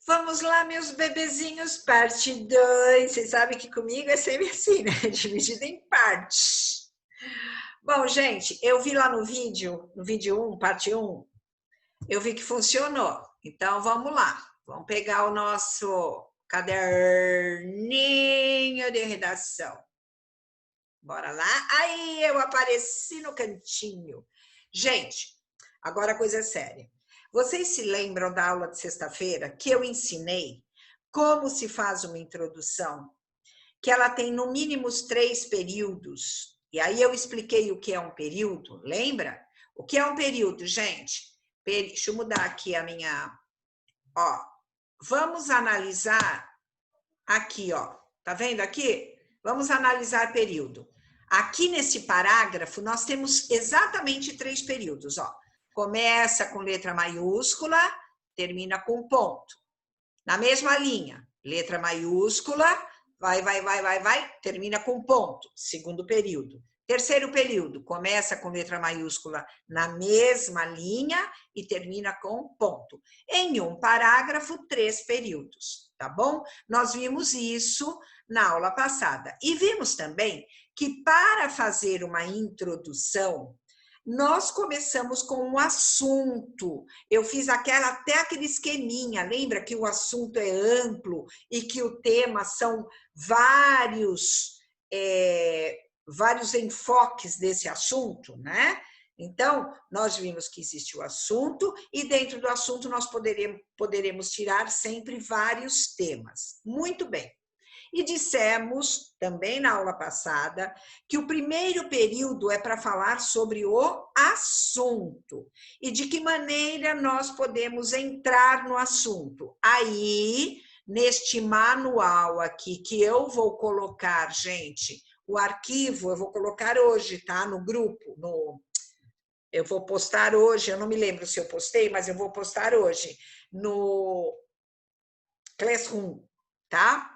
Vamos lá, meus bebezinhos, parte 2. Vocês sabem que comigo é sempre assim, né? Dividido em partes. Bom, gente, eu vi lá no vídeo 1, parte 1, eu vi que funcionou. Então, vamos lá. Vamos pegar o nosso caderninho de redação. Bora lá? Aí, eu apareci no cantinho. Gente, agora a coisa é séria. Vocês se lembram da aula de sexta-feira que eu ensinei como se faz uma introdução? Que ela tem no mínimo os 3 períodos. E aí eu expliquei o que é um período, lembra? O que é um período, gente? Deixa eu mudar aqui a minha... Ó, vamos analisar aqui, ó. Tá vendo aqui? Vamos analisar período. Aqui nesse parágrafo, nós temos exatamente 3 períodos, ó. Começa com letra maiúscula, termina com ponto. Na mesma linha, letra maiúscula, vai, termina com ponto. Segundo período. Terceiro período, começa com letra maiúscula na mesma linha e termina com ponto. Em um parágrafo, 3 períodos, tá bom? Nós vimos isso na aula passada. E vimos também que para fazer uma introdução, nós começamos com um assunto. Eu fiz até aquele esqueminha, lembra que o assunto é amplo e que o tema são vários enfoques desse assunto, né? Então, nós vimos que existe o assunto e dentro do assunto nós poderemos tirar sempre vários temas. Muito bem. E dissemos, também na aula passada, que o primeiro período é para falar sobre o assunto. E de que maneira nós podemos entrar no assunto. Aí, neste manual aqui, que eu vou colocar, gente, o arquivo eu vou colocar hoje, tá? No grupo, eu vou postar hoje, eu não me lembro se eu postei, mas eu vou postar hoje, no Classroom, tá?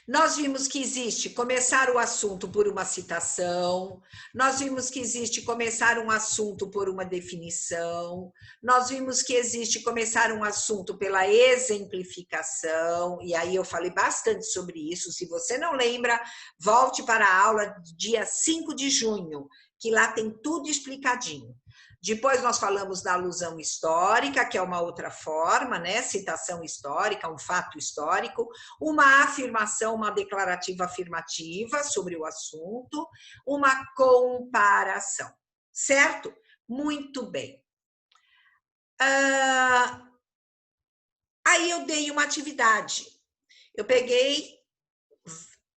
Nós vimos que existe começar o assunto por uma citação, nós vimos que existe começar um assunto por uma definição, nós vimos que existe começar um assunto pela exemplificação, e aí eu falei bastante sobre isso. Se você não lembra, volte para a aula dia 5 de junho, que lá tem tudo explicadinho. Depois nós falamos da alusão histórica, que é uma outra forma, né? Citação histórica, um fato histórico, uma afirmação, uma declarativa afirmativa sobre o assunto, uma comparação, certo? Muito bem. Aí eu dei uma atividade. Eu peguei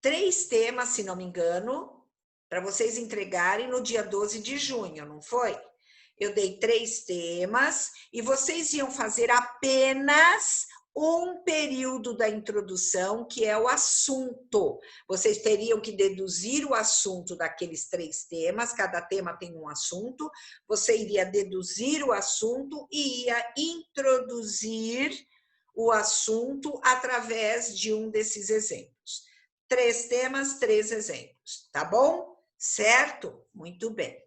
3 temas, se não me engano, para vocês entregarem no dia 12 de junho, não foi? Eu dei 3 temas e vocês iam fazer apenas um período da introdução, que é o assunto. Vocês teriam que deduzir o assunto daqueles 3 temas, cada tema tem um assunto, você iria deduzir o assunto e ia introduzir o assunto através de um desses exemplos. 3 temas, 3 exemplos, tá bom? Certo? Muito bem.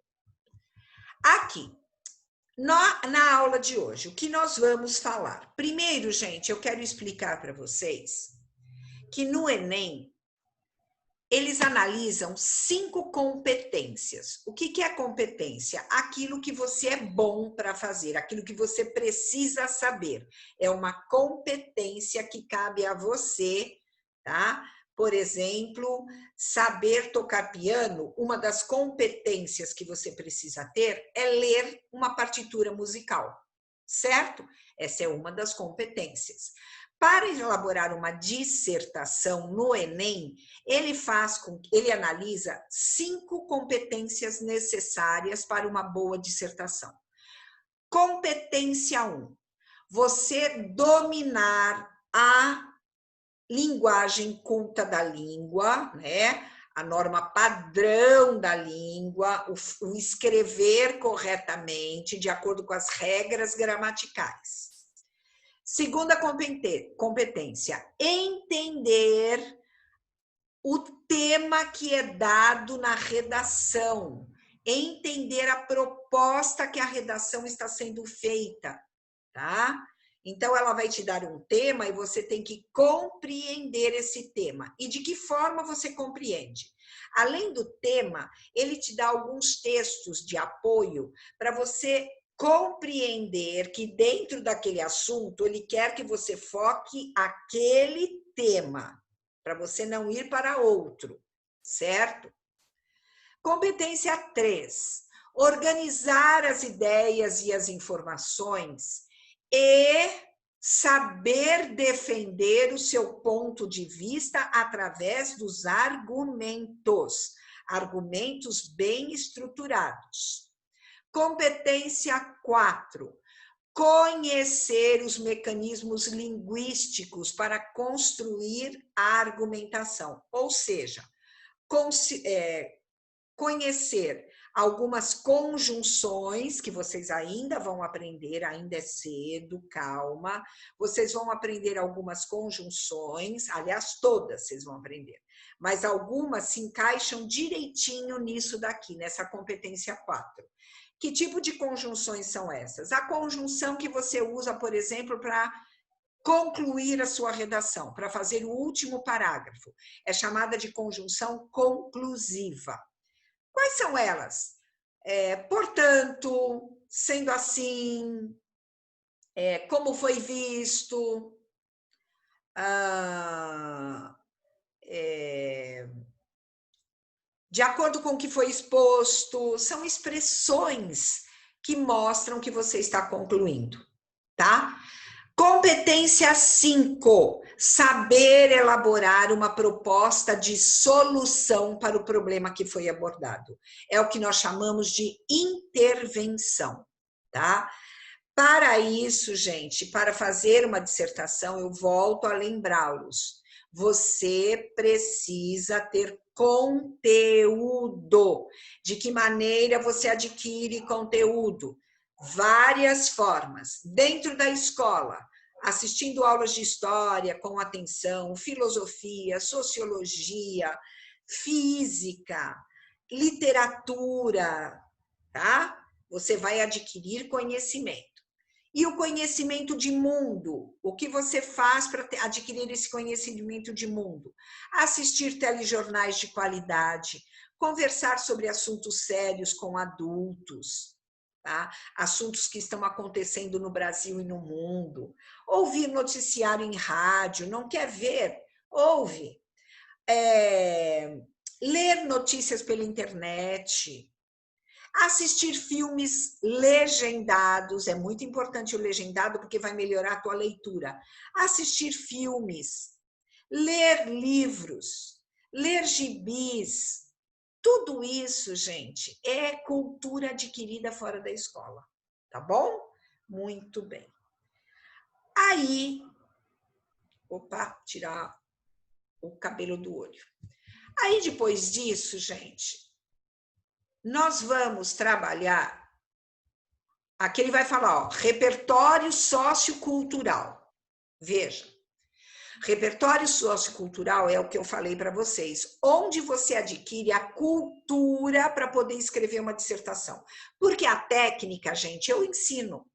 Aqui, na aula de hoje, o que nós vamos falar? Primeiro, gente, eu quero explicar para vocês que no Enem, eles analisam 5 competências. O que é competência? Aquilo que você é bom para fazer, aquilo que você precisa saber. É uma competência que cabe a você, tá? Por exemplo, saber tocar piano, uma das competências que você precisa ter é ler uma partitura musical, certo? Essa é uma das competências. Para elaborar uma dissertação no Enem, ele analisa 5 competências necessárias para uma boa dissertação. Competência 1, você dominar a linguagem culta da língua, né? A norma padrão da língua, o escrever corretamente, de acordo com as regras gramaticais. Segunda competência, entender o tema que é dado na redação, entender a proposta que a redação está sendo feita, tá? Então, ela vai te dar um tema e você tem que compreender esse tema. E de que forma você compreende? Além do tema, ele te dá alguns textos de apoio para você compreender que dentro daquele assunto, ele quer que você foque aquele tema, para você não ir para outro, certo? Competência 3. Organizar as ideias e as informações e saber defender o seu ponto de vista através dos argumentos. Argumentos bem estruturados. Competência 4. Conhecer os mecanismos linguísticos para construir a argumentação. Ou seja, conhecer algumas conjunções que vocês ainda vão aprender, ainda é cedo, calma. Vocês vão aprender algumas conjunções, aliás, todas vocês vão aprender, mas algumas se encaixam direitinho nisso daqui, nessa competência 4. Que tipo de conjunções são essas? A conjunção que você usa, por exemplo, para concluir a sua redação, para fazer o último parágrafo. É chamada de conjunção conclusiva. Quais são elas? Portanto, sendo assim, como foi visto, de acordo com o que foi exposto, são expressões que mostram que você está concluindo, tá? Competência 5, saber elaborar uma proposta de solução para o problema que foi abordado. É o que nós chamamos de intervenção, tá? Para isso, gente, para fazer uma dissertação, eu volto a lembrá-los, você precisa ter conteúdo. De que maneira você adquire conteúdo? Várias formas. Dentro da escola, assistindo aulas de história com atenção, filosofia, sociologia, física, literatura, tá? Você vai adquirir conhecimento. E o conhecimento de mundo? O que você faz para adquirir esse conhecimento de mundo? Assistir telejornais de qualidade, conversar sobre assuntos sérios com adultos, tá? Assuntos que estão acontecendo no Brasil e no mundo. Ouvir noticiário em rádio, não quer ver? Ouve. Ler notícias pela internet. Assistir filmes legendados, é muito importante o legendado porque vai melhorar a tua leitura. Assistir filmes, ler livros, ler gibis, tudo isso, gente, é cultura adquirida fora da escola, tá bom? Muito bem. Aí, tirar o cabelo do olho. Aí, depois disso, gente, nós vamos trabalhar, aqui ele vai falar, ó, repertório sociocultural. Veja, repertório sociocultural é o que eu falei para vocês, onde você adquire a cultura para poder escrever uma dissertação. Porque a técnica, gente, eu ensino.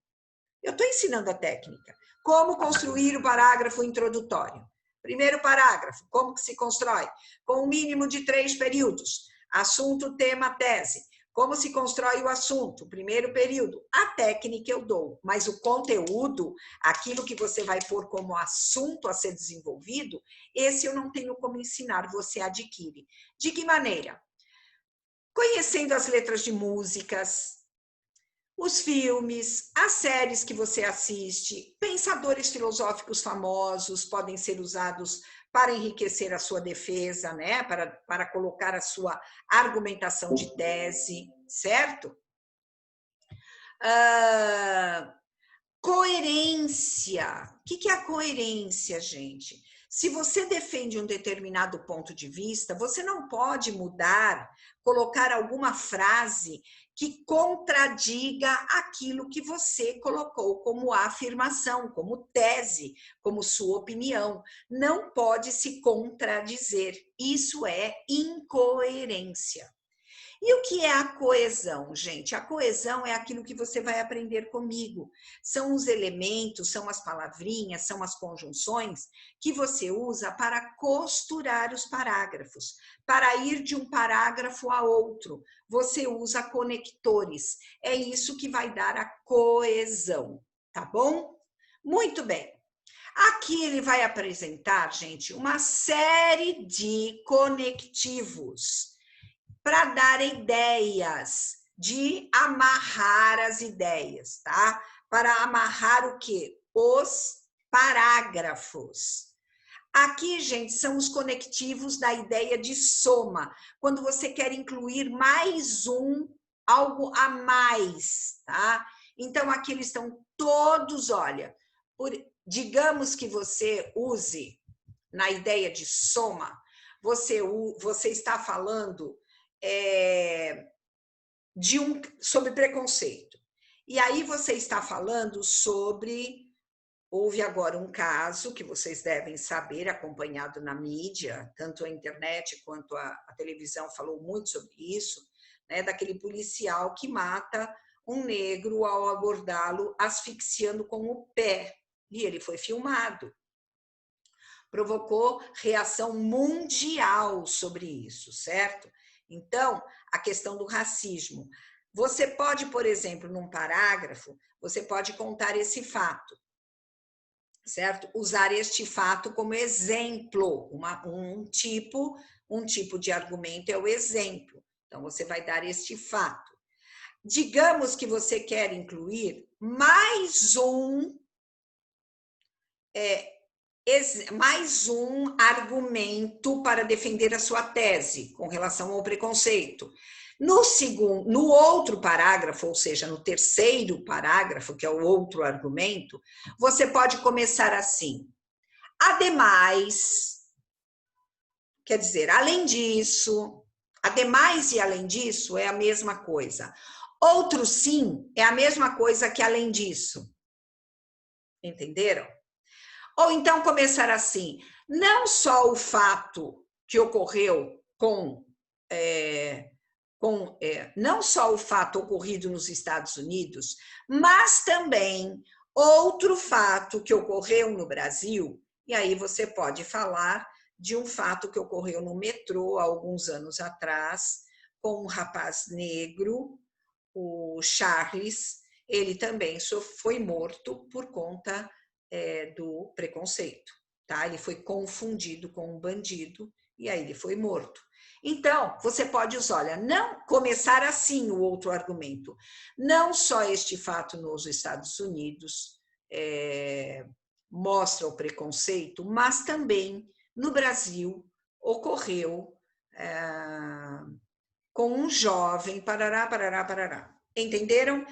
Eu estou ensinando a técnica. Como construir o parágrafo introdutório. Primeiro parágrafo, como que se constrói? Com um mínimo de 3 períodos. Assunto, tema, tese. Como se constrói o assunto? Primeiro período. A técnica eu dou, mas o conteúdo, aquilo que você vai pôr como assunto a ser desenvolvido, esse eu não tenho como ensinar, você adquire. De que maneira? Conhecendo as letras de músicas, os filmes, as séries que você assiste, pensadores filosóficos famosos podem ser usados para enriquecer a sua defesa, né? Para colocar a sua argumentação de tese, certo? Coerência. O que é a coerência, gente? Se você defende um determinado ponto de vista, você não pode mudar, colocar alguma frase que contradiga aquilo que você colocou como afirmação, como tese, como sua opinião. Não pode se contradizer. Isso é incoerência. E o que é a coesão, gente? A coesão é aquilo que você vai aprender comigo. São os elementos, são as palavrinhas, são as conjunções que você usa para costurar os parágrafos, para ir de um parágrafo a outro. Você usa conectores. É isso que vai dar a coesão, tá bom? Muito bem. Aqui ele vai apresentar, gente, uma série de conectivos para dar ideias, de amarrar as ideias, tá? Para amarrar o quê? Os parágrafos. Aqui, gente, são os conectivos da ideia de soma, quando você quer incluir mais algo a mais, tá? Então, aqui eles estão todos, olha, digamos que você use na ideia de soma, você está falando sobre preconceito. E aí você está falando sobre... Houve agora um caso que vocês devem saber, acompanhado na mídia, tanto a internet quanto a televisão falou muito sobre isso, né, daquele policial que mata um negro ao abordá-lo asfixiando com o pé. E ele foi filmado. Provocou reação mundial sobre isso, certo? Então, a questão do racismo. Você pode, por exemplo, num parágrafo, você pode contar esse fato, certo? Usar este fato como exemplo, um tipo de argumento é o exemplo. Então, você vai dar este fato. Digamos que você quer incluir mais um argumento para defender a sua tese com relação ao preconceito. No outro parágrafo, ou seja, no terceiro parágrafo, que é o outro argumento, você pode começar assim: ademais, quer dizer, além disso, ademais e além disso é a mesma coisa. Outro sim é a mesma coisa que além disso. Entenderam? Ou então começar assim: não só o fato que ocorreu não só o fato ocorrido nos Estados Unidos, mas também outro fato que ocorreu no Brasil. E aí você pode falar de um fato que ocorreu no metrô há alguns anos atrás, com um rapaz negro, o Charles. Ele também foi morto por conta do preconceito, tá? Ele foi confundido com um bandido e aí ele foi morto. Então, você pode usar, olha, não começar assim o outro argumento. Não só este fato nos Estados Unidos mostra o preconceito, mas também no Brasil ocorreu com um jovem, parará, parará, parará. Entenderam?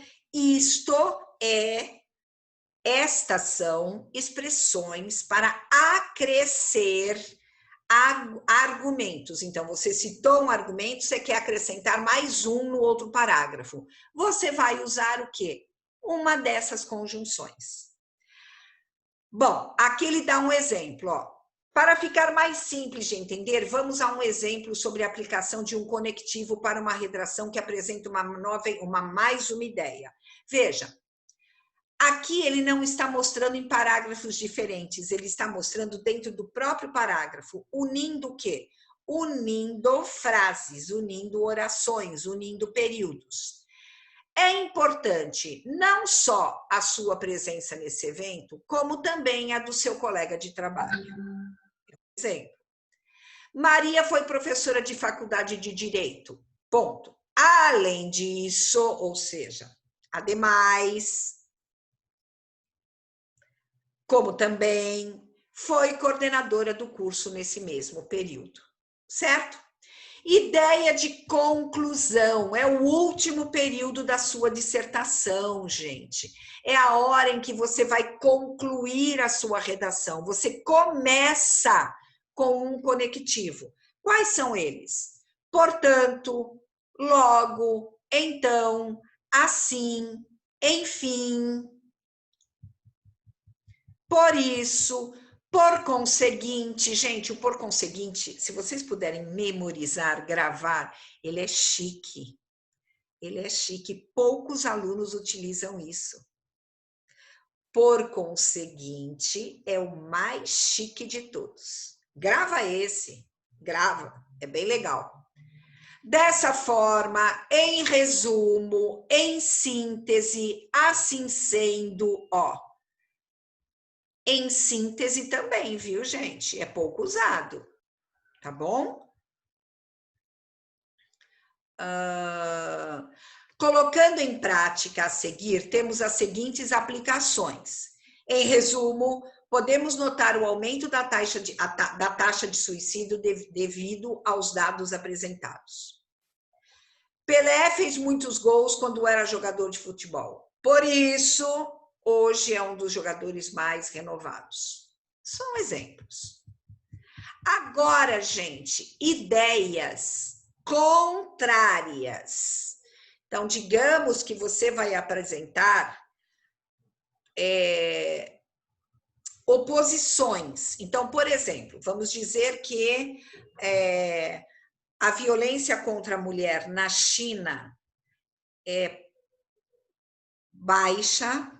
Estas são expressões para acrescer argumentos. Então, você citou um argumento, você quer acrescentar mais um no outro parágrafo. Você vai usar o quê? Uma dessas conjunções. Bom, aqui ele dá um exemplo, ó. Para ficar mais simples de entender, vamos a um exemplo sobre a aplicação de um conectivo para uma redação que apresenta mais uma ideia. Veja, aqui ele não está mostrando em parágrafos diferentes, ele está mostrando dentro do próprio parágrafo, unindo o quê? Unindo frases, unindo orações, unindo períodos. É importante não só a sua presença nesse evento, como também a do seu colega de trabalho. Por exemplo, Maria foi professora de faculdade de Direito, ponto. Além disso, ou seja, ademais, como também foi coordenadora do curso nesse mesmo período, certo? Ideia de conclusão, é o último período da sua dissertação, gente. É a hora em que você vai concluir a sua redação. Você começa com um conectivo. Quais são eles? Portanto, logo, então, assim, enfim, por isso, Por conseguinte, gente, o por conseguinte, se vocês puderem memorizar, gravar, ele é chique. Ele é chique. Poucos alunos utilizam isso. Por conseguinte, é o mais chique de todos. Grava esse, grava, é bem legal. Dessa forma, em resumo, em síntese, assim sendo, ó. Em síntese também, viu, gente? É pouco usado, tá bom? Colocando em prática a seguir, temos as seguintes aplicações. Em resumo, podemos notar o aumento da taxa de suicídio devido aos dados apresentados. Pelé fez muitos gols quando era jogador de futebol. Por isso, hoje é um dos jogadores mais renovados. São exemplos. Agora, gente, ideias contrárias. Então, digamos que você vai apresentar oposições. Então, por exemplo, vamos dizer que a violência contra a mulher na China é baixa.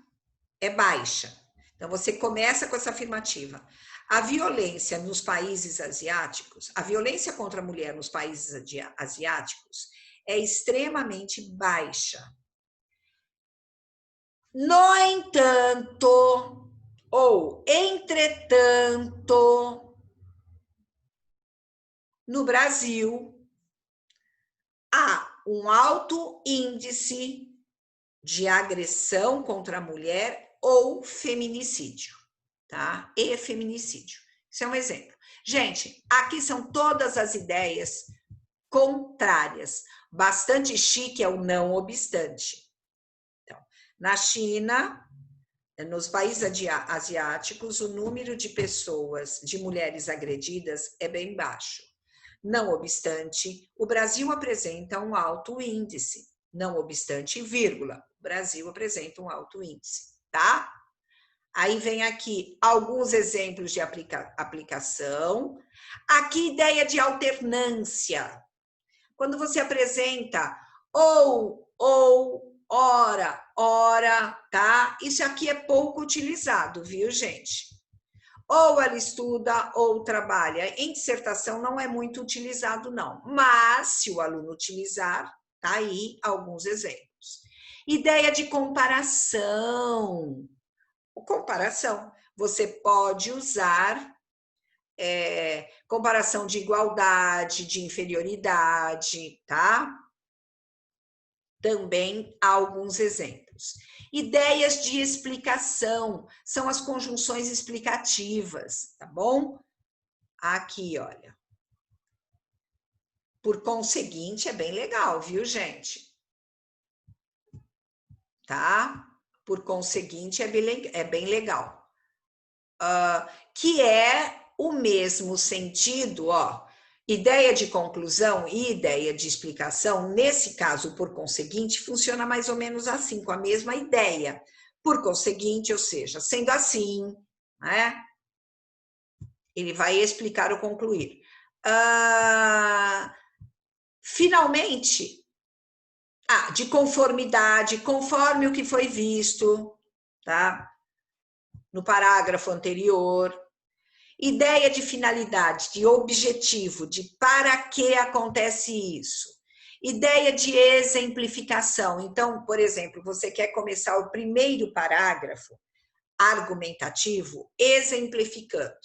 Então, você começa com essa afirmativa. A violência nos países asiáticos, a violência contra a mulher nos países asiáticos é extremamente baixa. No entanto, ou entretanto, no Brasil, há um alto índice de agressão contra a mulher ou feminicídio, tá? E feminicídio. Isso é um exemplo. Gente, aqui são todas as ideias contrárias. Bastante chique é o não obstante. Então, na China, nos países asiáticos, o número de pessoas, de mulheres agredidas é bem baixo. Não obstante, o Brasil apresenta um alto índice. Não obstante, vírgula, o Brasil apresenta um alto índice, tá? Aí vem aqui alguns exemplos de aplicação. Aqui, ideia de alternância. Quando você apresenta ou, ora, tá? Isso aqui é pouco utilizado, viu, gente? Ou ela estuda ou trabalha. Em dissertação não é muito utilizado, não. Mas, se o aluno utilizar, tá aí alguns exemplos. Ideia de comparação. Comparação. Você pode usar comparação de igualdade, de inferioridade, tá? Também há alguns exemplos. Ideias de explicação são as conjunções explicativas, tá bom? Aqui, olha. Por conseguinte, é bem legal, viu, gente? Tá? Por conseguinte, é bem legal. Que é o mesmo sentido, ó. Ideia de conclusão e ideia de explicação, nesse caso, por conseguinte, funciona mais ou menos assim, com a mesma ideia. Por conseguinte, ou seja, sendo assim, né? Ele vai explicar ou concluir. Finalmente, de conformidade, conforme o que foi visto, tá? No parágrafo anterior. Ideia de finalidade, de objetivo, de para que acontece isso. Ideia de exemplificação. Então, por exemplo, você quer começar o primeiro parágrafo argumentativo exemplificando.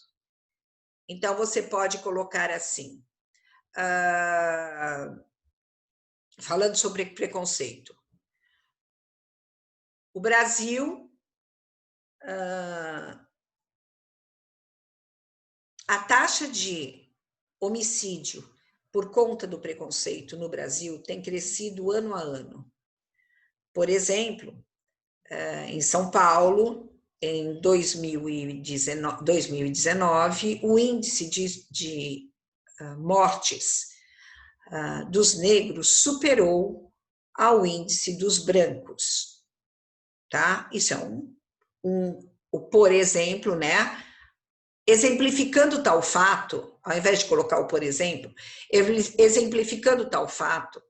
Então, você pode colocar assim, falando sobre preconceito. O Brasil, a taxa de homicídio por conta do preconceito no Brasil tem crescido ano a ano. Por exemplo, em São Paulo, em 2019, o índice de mortes dos negros superou ao índice dos brancos, tá? Isso é o por exemplo, né? exemplificando tal fato, ao invés de colocar o por exemplo, exemplificando tal fato,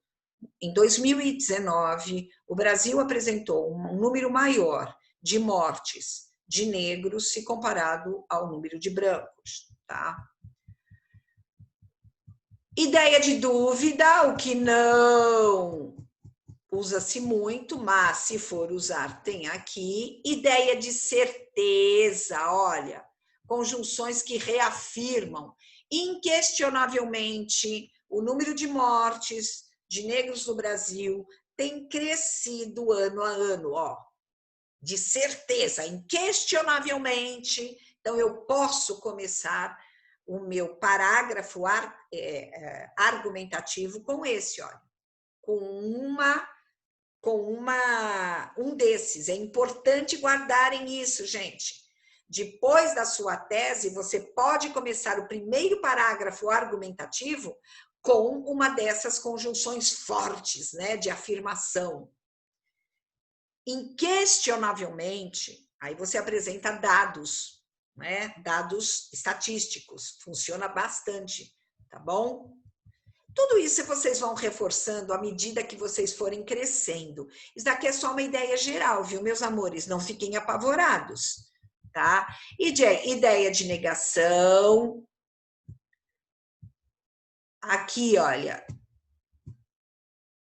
em 2019, o Brasil apresentou um número maior de mortes de negros se comparado ao número de brancos, tá? Ideia de dúvida, o que não usa-se muito, mas se for usar, tem aqui. Ideia de certeza, olha, conjunções que reafirmam inquestionavelmente o número de mortes de negros no Brasil tem crescido ano a ano, ó, de certeza, inquestionavelmente. Então, eu posso começar o meu parágrafo argumentativo com esse, olha, com um desses. É importante guardarem isso, gente. Depois da sua tese, você pode começar o primeiro parágrafo argumentativo com uma dessas conjunções fortes, né, de afirmação. Inquestionavelmente, aí você apresenta dados, né, dados estatísticos, funciona bastante, tá bom? Tudo isso vocês vão reforçando à medida que vocês forem crescendo. Isso daqui é só uma ideia geral, viu, meus amores? Não fiquem apavorados, tá? Ideia de negação. Aqui, olha.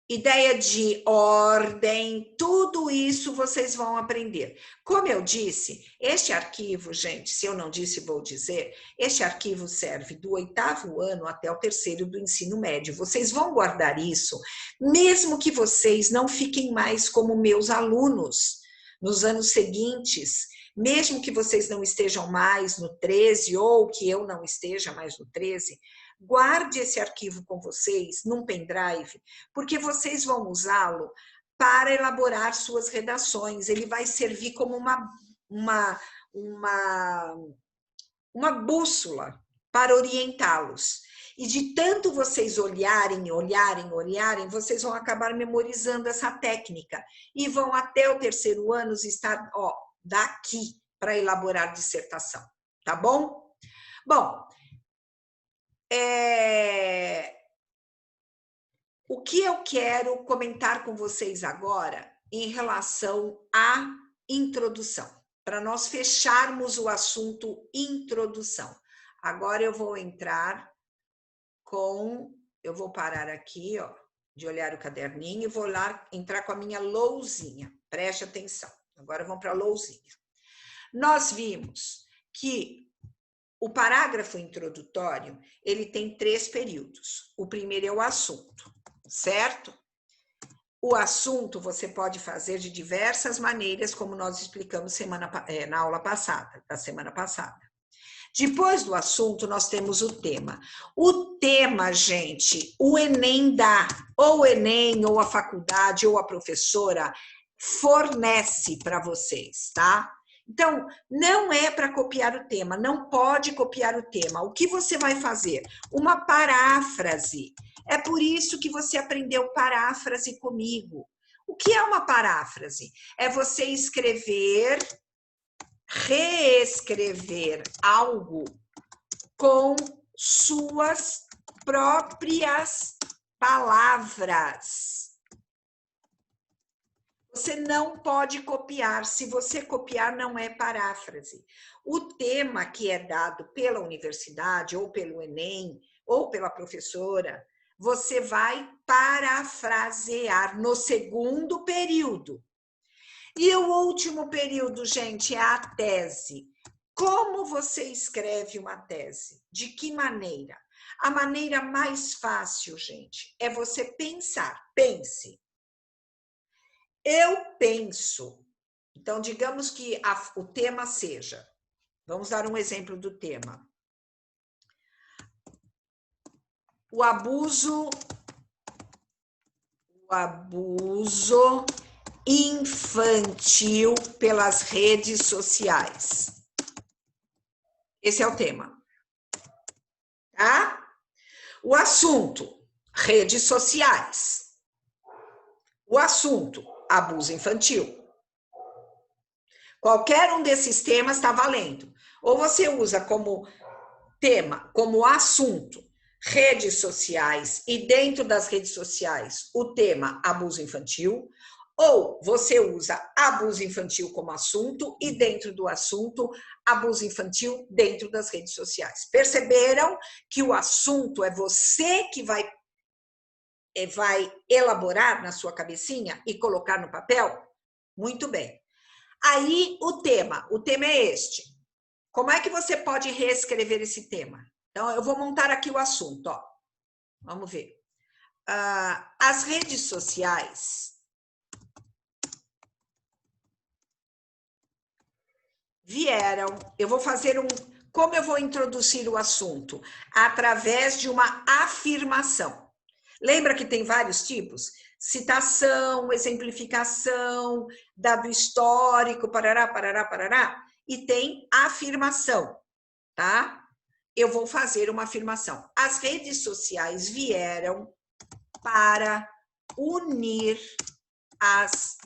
Ideia de ordem, tudo isso vocês vão aprender. Como eu disse, este arquivo, gente, se eu não disse, vou dizer, este arquivo serve do 8º ano até o 3º do ensino médio. Vocês vão guardar isso, mesmo que vocês não fiquem mais como meus alunos nos anos seguintes, mesmo que vocês não estejam mais no 13 ou que eu não esteja mais no 13, guarde esse arquivo com vocês num pendrive, porque vocês vão usá-lo para elaborar suas redações. Ele vai servir como uma bússola para orientá-los. E de tanto vocês olharem, vocês vão acabar memorizando essa técnica e vão até o 3º ano estar, ó, daqui para elaborar dissertação, tá bom? Bom, o que eu quero comentar com vocês agora em relação à introdução, para nós fecharmos o assunto introdução. Agora eu vou entrar eu vou parar aqui, ó, de olhar o caderninho e vou lá entrar com a minha lousinha. Preste atenção. Agora vamos para a lousinha. Nós vimos que o parágrafo introdutório, ele tem 3 períodos. O primeiro é o assunto, certo? O assunto você pode fazer de diversas maneiras, como nós explicamos na aula passada, da semana passada. Depois do assunto, nós temos o tema. O tema, gente, o Enem dá, ou o Enem, ou a faculdade, ou a professora fornece para vocês, tá? Então, não é para copiar o tema, não pode copiar o tema. O que você vai fazer? Uma paráfrase. É por isso que você aprendeu paráfrase comigo. O que é uma paráfrase? É você escrever, reescrever algo com suas próprias palavras. Você não pode copiar. Se você copiar, não é paráfrase. O tema que é dado pela universidade, ou pelo Enem, ou pela professora, você vai parafrasear no 2º período. E o último período, gente, é a tese. Como você escreve uma tese? De que maneira? A maneira mais fácil, gente, é você pensar. Pense. Eu penso. Então, digamos que o tema seja... Vamos dar um exemplo do tema. O abuso infantil pelas redes sociais. Esse é o tema. Tá? O assunto, redes sociais. O assunto, abuso infantil. Qualquer um desses temas está valendo. Ou você usa como tema, como assunto, redes sociais, e dentro das redes sociais o tema abuso infantil, ou você usa abuso infantil como assunto e dentro do assunto abuso infantil dentro das redes sociais. Perceberam que o assunto é você que vai elaborar na sua cabecinha e colocar no papel? Muito bem. Aí o tema é este. Como é que você pode reescrever esse tema? Então, eu vou montar aqui o assunto, ó. Vamos ver. As redes sociais vieram, eu vou fazer como eu vou introduzir o assunto? Através de uma afirmação. Lembra que tem vários tipos? Citação, exemplificação, dado histórico, parará, parará, parará. E tem afirmação, tá? Eu vou fazer uma afirmação. As redes sociais vieram para unir as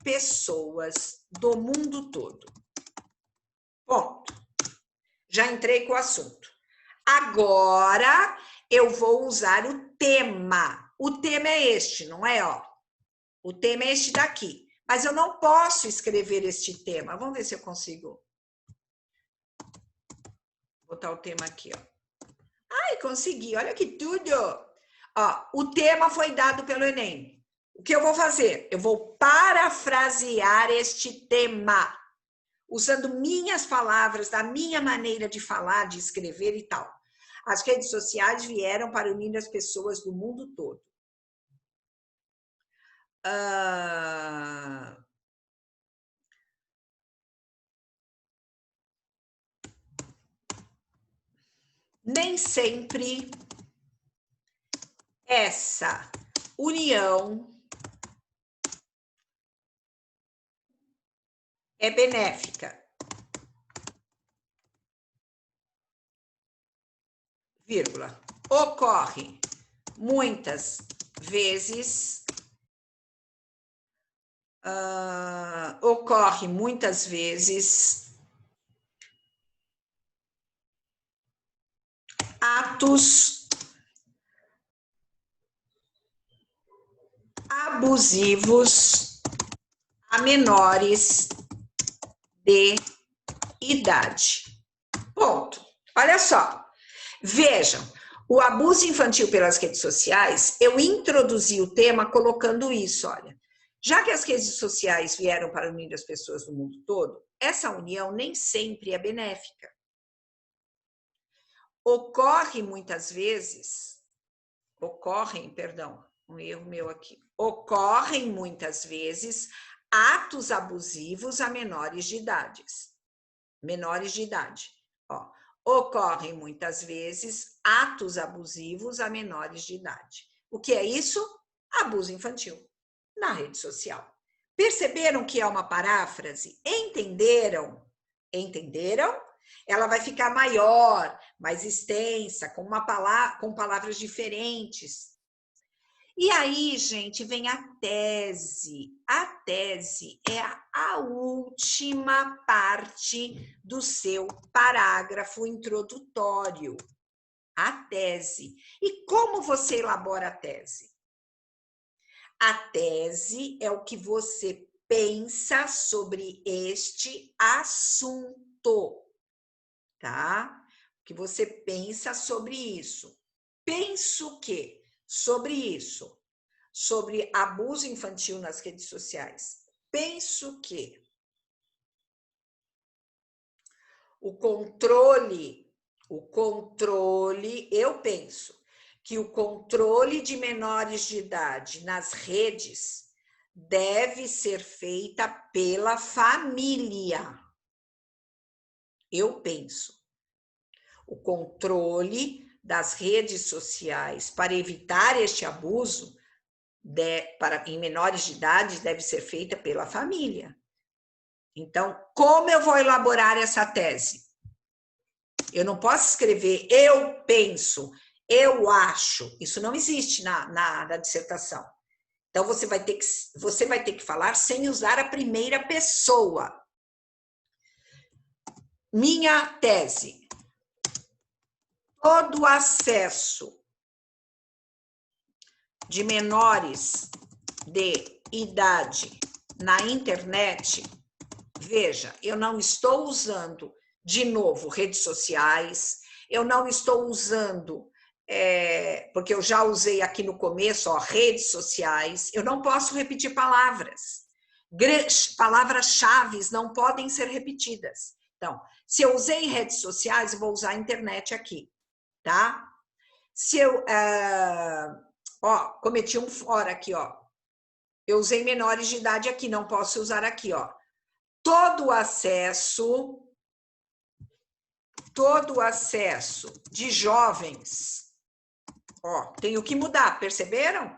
pessoas do mundo todo. Ponto. Já entrei com o assunto. Agora eu vou usar o tema. O tema é este, não é? Ó. O tema é este daqui. Mas eu não posso escrever este tema. Vamos ver se eu consigo. Vou botar o tema aqui, ó. Ai, consegui. Olha que tudo. Ó, o tema foi dado pelo Enem. O que eu vou fazer? Eu vou parafrasear este tema, usando minhas palavras, da minha maneira de falar, de escrever e tal. As redes sociais vieram para unir as pessoas do mundo todo. Nem sempre essa união é benéfica. Vírgula. Ocorre muitas vezes atos abusivos a menores de idade. Ponto. Olha só. Vejam, o abuso infantil pelas redes sociais, eu introduzi o tema colocando isso, olha. Já que as redes sociais vieram para unir as pessoas do mundo todo, essa união nem sempre é benéfica. Ocorrem muitas vezes atos abusivos a menores de idade. Ó, ocorrem muitas vezes atos abusivos a menores de idade. O que é isso? Abuso infantil na rede social. Perceberam que é uma paráfrase? Entenderam? Entenderam? Ela vai ficar maior, mais extensa, com palavras diferentes. E aí, gente, vem a tese. A tese é a última parte do seu parágrafo introdutório. A tese. E como você elabora a tese? A tese é o que você pensa sobre este assunto, tá? O que você pensa sobre isso. Penso que sobre isso, sobre abuso infantil nas redes sociais, penso que eu penso que o controle de menores de idade nas redes deve ser feita pela família. Eu penso. O controle das redes sociais para evitar este abuso em menores de idade deve ser feita pela família. Então, como eu vou elaborar essa tese? Eu não posso escrever eu penso, eu acho. Isso não existe na dissertação. Então, você vai ter que falar sem usar a primeira pessoa. minha tese. Todo acesso de menores de idade na internet, veja, eu não estou usando, de novo, redes sociais, eu não estou usando, porque eu já usei aqui no começo, ó, redes sociais, eu não posso repetir palavras. Palavras-chave não podem ser repetidas. Então, se eu usei redes sociais, eu vou usar a internet aqui, tá? Se eu, ó, cometi um fora aqui, ó. Eu usei menores de idade aqui, não posso usar aqui, ó. Todo acesso de jovens, ó, tenho que mudar, perceberam?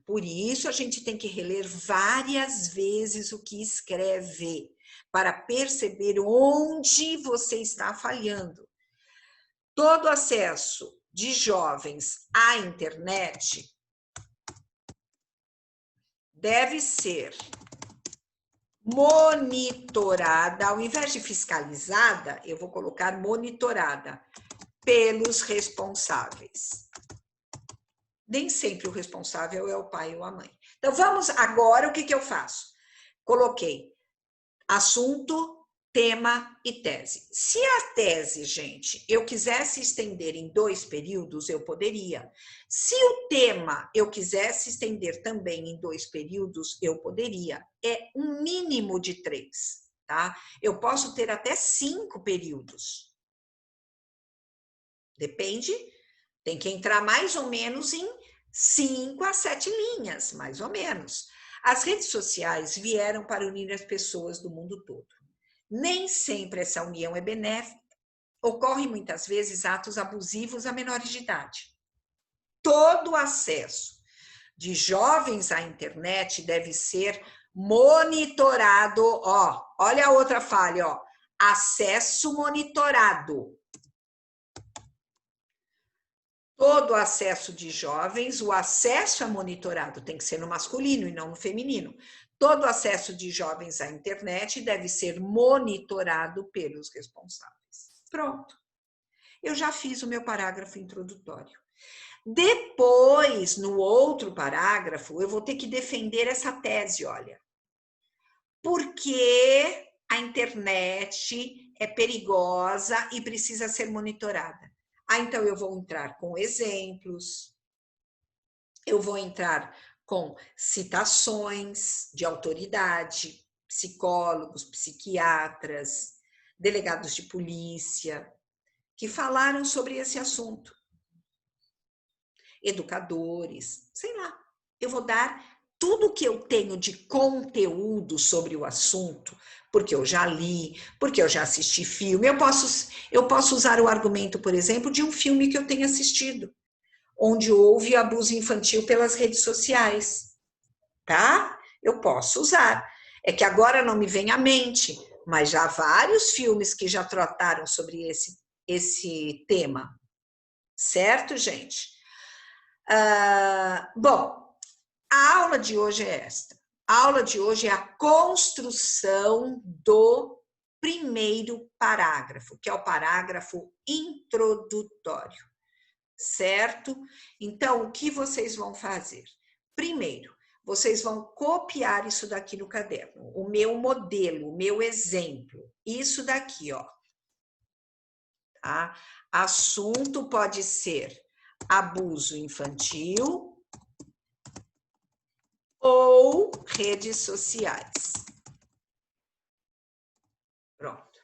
Por isso a gente tem que reler várias vezes o que escreve, para perceber onde você está falhando. Todo acesso de jovens à internet deve ser monitorada, ao invés de fiscalizada, eu vou colocar monitorada pelos responsáveis. Nem sempre o responsável é o pai ou a mãe. Então, vamos agora, o que eu faço? Coloquei assunto, tema e tese. Se a tese, gente, eu quisesse estender em 2 períodos, eu poderia. Se o tema eu quisesse estender também em 2 períodos, eu poderia. É um mínimo de 3, tá? Eu posso ter até 5 períodos. Depende, tem que entrar mais ou menos em 5 a 7 linhas, mais ou menos. As redes sociais vieram para unir as pessoas do mundo todo. Nem sempre essa união é benéfica. Ocorrem muitas vezes atos abusivos a menores de idade. Todo acesso de jovens à internet deve ser monitorado. Ó, olha a outra falha, ó. Acesso monitorado. Todo acesso de jovens, o acesso é monitorado, tem que ser no masculino e não no feminino. Todo acesso de jovens à internet deve ser monitorado pelos responsáveis. Pronto. Eu já fiz o meu parágrafo introdutório. Depois, no outro parágrafo, eu vou ter que defender essa tese, olha. Porque a internet é perigosa e precisa ser monitorada. Então, eu vou entrar com exemplos, eu vou entrar com citações de autoridade, psicólogos, psiquiatras, delegados de polícia, que falaram sobre esse assunto. Educadores, sei lá. Eu vou dar tudo que eu tenho de conteúdo sobre o assunto, porque eu já li, porque eu já assisti filme. Eu posso usar o argumento, por exemplo, de um filme que eu tenho assistido, onde houve abuso infantil pelas redes sociais, tá? Eu posso usar. É que agora não me vem à mente, mas já há vários filmes que já trataram sobre esse tema. Certo, gente? Bom, a aula de hoje é esta. A aula de hoje é a construção do primeiro parágrafo, que é o parágrafo introdutório, certo? Então, o que vocês vão fazer? Primeiro, vocês vão copiar isso daqui no caderno, o meu modelo, o meu exemplo, isso daqui, ó. Tá? Assunto pode ser abuso infantil ou redes sociais. Pronto.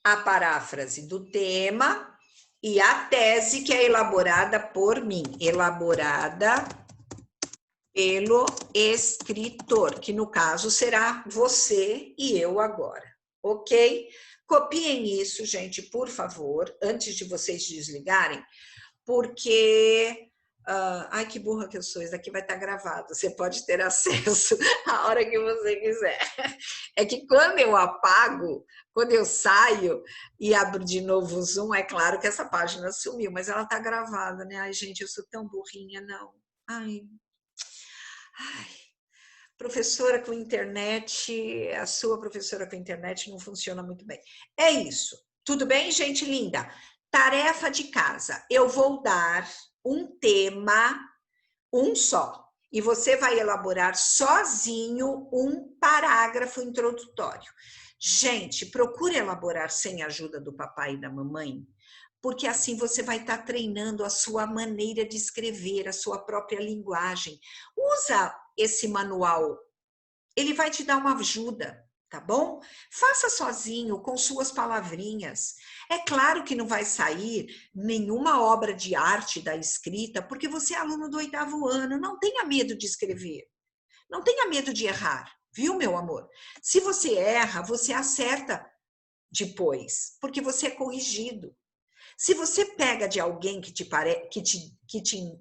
A paráfrase do tema e a tese que é elaborada por mim, elaborada pelo escritor, que no caso será você e eu agora, ok? Copiem isso, gente, por favor, antes de vocês desligarem, porque... ai, que burra que eu sou, isso daqui vai estar gravado, você pode ter acesso a hora que você quiser. É que quando eu apago, quando eu saio e abro de novo o Zoom, é claro que essa página sumiu, mas ela está gravada, né? Ai, gente, eu sou tão burrinha, não. Ai. Professora com internet, a sua professora com internet não funciona muito bem. É isso. Tudo bem, gente linda? Tarefa de casa. Eu vou dar um tema, um só. E você vai elaborar sozinho um parágrafo introdutório. Gente, procure elaborar sem a ajuda do papai e da mamãe, porque assim você vai estar treinando a sua maneira de escrever, a sua própria linguagem. Usa esse manual, ele vai te dar uma ajuda, tá bom? Faça sozinho, com suas palavrinhas. É claro que não vai sair nenhuma obra de arte da escrita, porque você é aluno do 8º ano, não tenha medo de escrever, não tenha medo de errar, viu, meu amor? Se você erra, você acerta depois, porque você é corrigido. Se você pega de alguém que te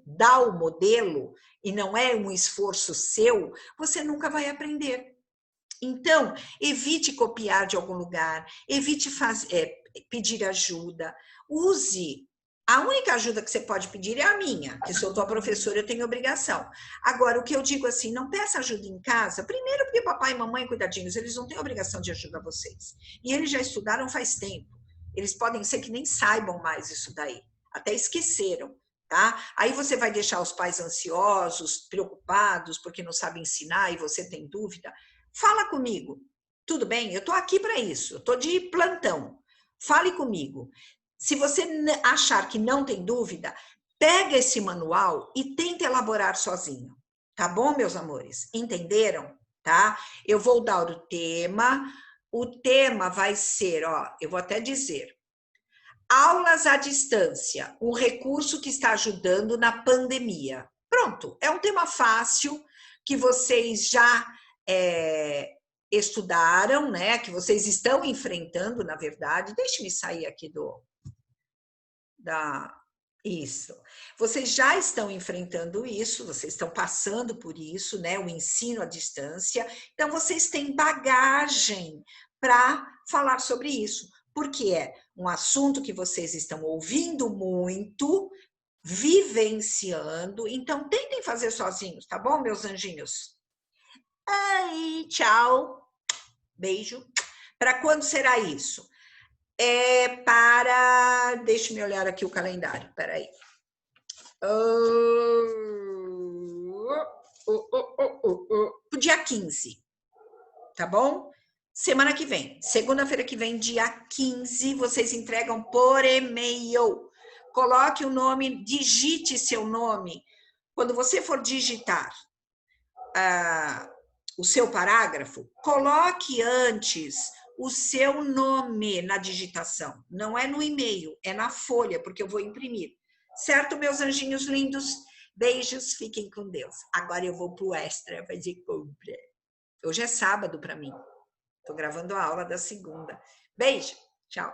dá o modelo e não é um esforço seu, você nunca vai aprender. Então, evite copiar de algum lugar, evite pedir ajuda, use. A única ajuda que você pode pedir é a minha, que sou tua professora, eu tenho obrigação. Agora, o que eu digo assim, não peça ajuda em casa, primeiro porque papai e mamãe, cuidadinhos, eles não têm obrigação de ajudar vocês. E eles já estudaram faz tempo. Eles podem ser que nem saibam mais isso daí, até esqueceram, tá? Aí você vai deixar os pais ansiosos, preocupados, porque não sabem ensinar e você tem dúvida. Fala comigo, tudo bem? Eu estou aqui para isso, eu estou de plantão. Fale comigo. Se você achar que não tem dúvida, pega esse manual e tenta elaborar sozinho. Tá bom, meus amores? Entenderam? Tá? Eu vou dar o tema. O tema vai ser, ó, eu vou até dizer, aulas à distância, um recurso que está ajudando na pandemia. Pronto, é um tema fácil que vocês já estudaram, né? Que vocês estão enfrentando, na verdade. Deixe-me sair aqui isso. Vocês já estão enfrentando isso, vocês estão passando por isso, né? O ensino à distância. Então, vocês têm bagagem para falar sobre isso, porque é um assunto que vocês estão ouvindo muito, vivenciando. Então, tentem fazer sozinhos, tá bom, meus anjinhos? Aí, tchau. Beijo. Para quando será isso? Deixa eu olhar aqui o calendário, peraí. O dia 15, tá bom? Semana que vem, segunda-feira que vem, dia 15, vocês entregam por e-mail. Coloque o nome, digite seu nome. Quando você for digitar o seu parágrafo, coloque antes o seu nome na digitação. Não é no e-mail, é na folha, porque eu vou imprimir. Certo, meus anjinhos lindos? Beijos, fiquem com Deus. Agora eu vou pro extra fazer compra. Hoje é sábado para mim. Estou gravando a aula da segunda. Beijo, tchau.